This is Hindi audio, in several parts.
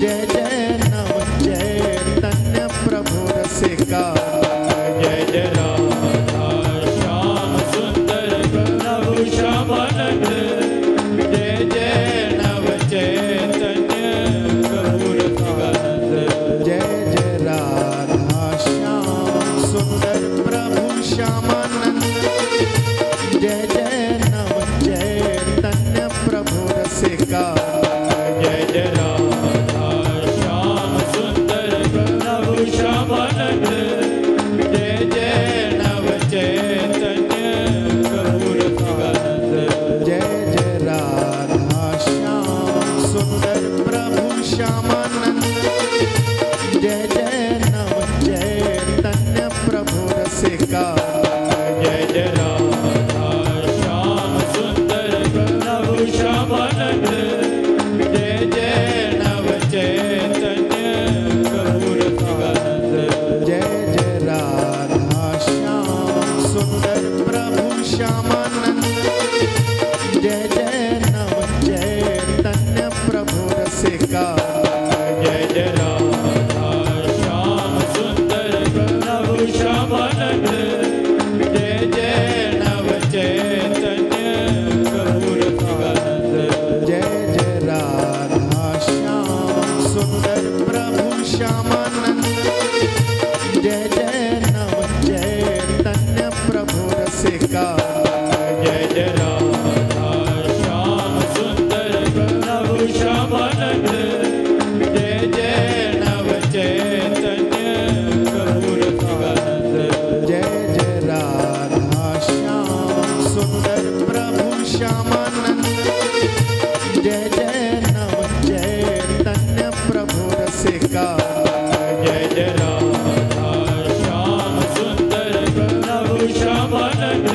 जय जय नव चैतन्य प्रभु रसिका। जय जय राधा श्याम सुंदर प्रभु श्यामानंद। जय जय नव चैतन्य प्रभु रसिकानंद। जय जय राधा श्याम सुंदर प्रभु श्यामानंद। जय जय नव चैतन्य प्रभु रसिका। जय जय राधा श्याम सुंदर प्रभु श्यामानंद। जय जय नव चैतन्य प्रभु रसिकानंद। जय जय राधा श्याम सुंदर प्रभु श्यामानंद। जय जय नव चैतन्य प्रभु रसिका। जय जय राधा श्याम सुंदर प्रभु श्यामानंद। जय जय नव चैतन्य प्रभु रसिकानंद। जय जय राधा श्याम सुंदर प्रभु श्यामानंद। जय जय नव चैतन्य प्रभु रसिका। जय जय राधा श्याम सुंदर प्रभु श्यामानंद। जय जय नव चैतन्य प्रभु रसिकानंद। जय जय राधा श्याम सुंदर प्रभु श्यामानंद। जय जय नव चैतन्य प्रभु रसिका। जय जय राधा श्याम सुंदर प्रभु श्यामानंद। जय जय नव चैतन्य प्रभु रसिकानंद। जय जय राधा श्याम सुंदर प्रभु श्यामानंद। जय जय नव चैतन्य प्रभु रसिका। जय जय राधा श्याम सुंदर प्रभु श्यामानंद।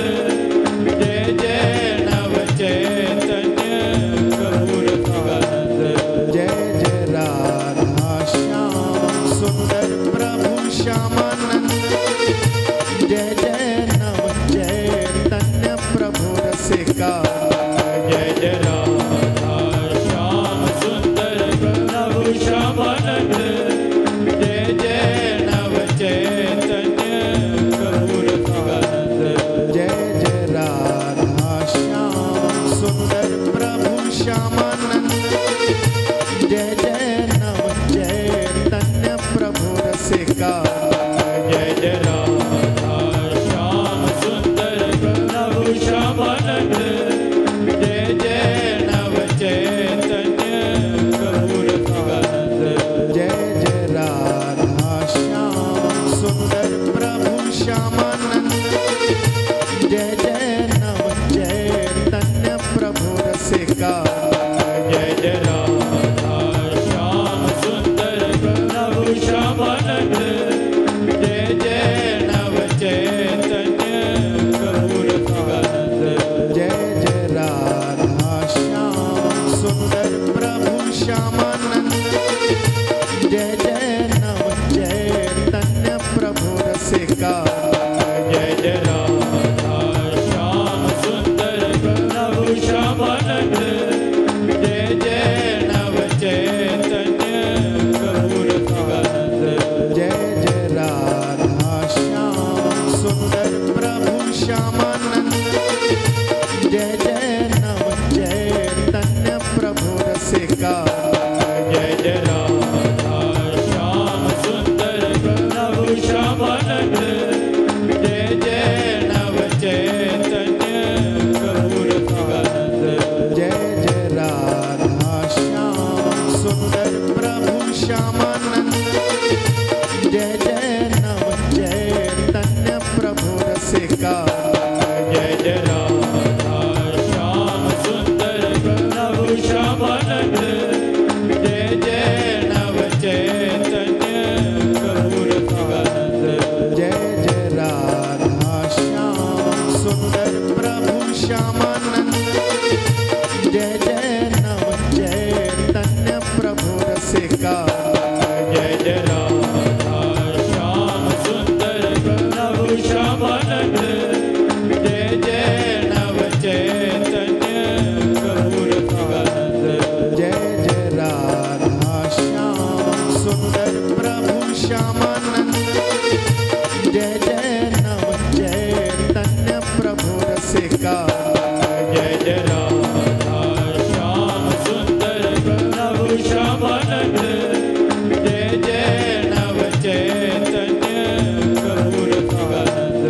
जय जय नव चैतन्य प्रभु रसिकानंद। जय जय राधा श्याम सुंदर प्रभु श्यामानंद। जय जय नव चैतन्य प्रभु रसिका। जय जय राधा श्याम सुंदर प्रभु श्यामानंद। जय जय नव चैतन्य प्रभु रसिकानंद। जय जय राधा श्याम सुंदर प्रभु श्यामानंद। जय जय नव चैतन्य प्रभु रसिका। जय जय राधा श्याम सुंदर प्रभु श्यामानंद। जय जय नव चैतन्य प्रभु रसिकानंद। जय जय राधा श्याम सुंदर प्रभु श्यामानंद। जय जय नव चैतन्य प्रभु रसिका। जय जय राधा श्याम सुंदर प्रभु श्यामानंद। जय जय नव चैतन्य प्रभु रसिकानंद। जय जय राधा श्याम सुंदर प्रभु श्यामानंद। जय जय नव चैतन्य प्रभु रसिका। जय जय राधा श्याम सुंदर प्रभु श्यामानंद। जय जय नव चैतन्य प्रभु रसिकानंद। जय जय राधा श्याम सुंदर प्रभु श्यामानंद। जय जय नव चैतन्य प्रभु रसिका। जय जय राधा श्याम सुंदर प्रभु श्यामानंद। जय जय नव चैतन्य प्रभु रसिकानंद। जय जय राधा श्याम सुंदर प्रभु श्यामानंद। जय जय नव चैतन्य प्रभु रसिका। जय जय राधा श्याम सुंदर प्रभु श्यामानंद। जय जय नव चैतन्य प्रभु रसिकानंद। जय जय राधा श्याम सुंदर प्रभु श्यामानंद। जय जय नव चैतन्य प्रभु रसिका। जय जय श्यामानंद जय जय नव चैतन्य प्रभु रसिका जय जय राधा श्याम सुंदर प्रभु श्यामानंद जय जय नव चैतन्य प्रभु रसिकानंद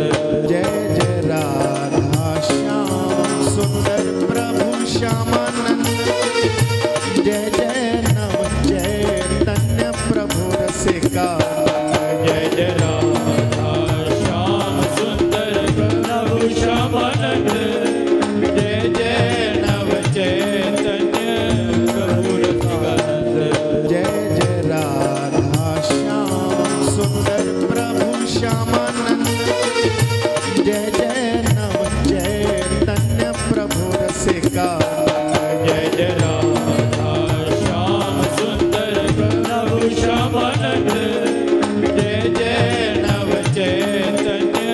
जय जय राधा श्याम सुंदर प्रभु श्यामानंद जय जय नव चैतन्य प्रभु रसिका जय जय राधा श्याम सुंदर प्रभु श्यामानंद जय जय नव चैतन्य प्रभु रसिकानंद जय जय राधा श्याम सुंदर प्रभु श्यामानंद जय जय नव चैतन्य प्रभु रसिका जय जय राधा श्याम सुंदर प्रभु श्यामानंद जय जय नव चैतन्य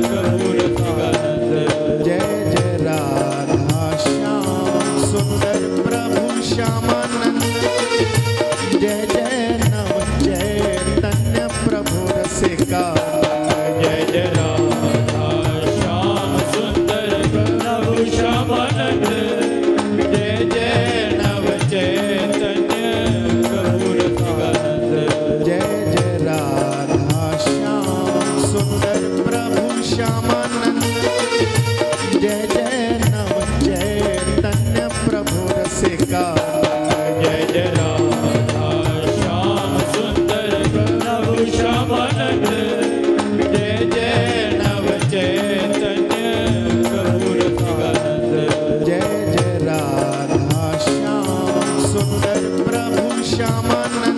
प्रभु रसिकानंद जय जय राधा श्याम सुंदर प्रभु श्यामानंद जय जय नव चैतन्य प्रभु रसिका जय जय राधा श्याम सुंदर प्रभु श्यामानंद जय जय नव चैतन्य प्रभु रसिकानंद जय जय राधा श्याम सुंदर प्रभु श्यामानंद जय जय नव चैतन्य प्रभु रसिका जय जय राधा श्याम सुंदर प्रभु श्यामानंद जय जय नव चैतन्य प्रभु रसिकानंद जय जय राधा श्याम सुंदर प्रभु श्यामानंद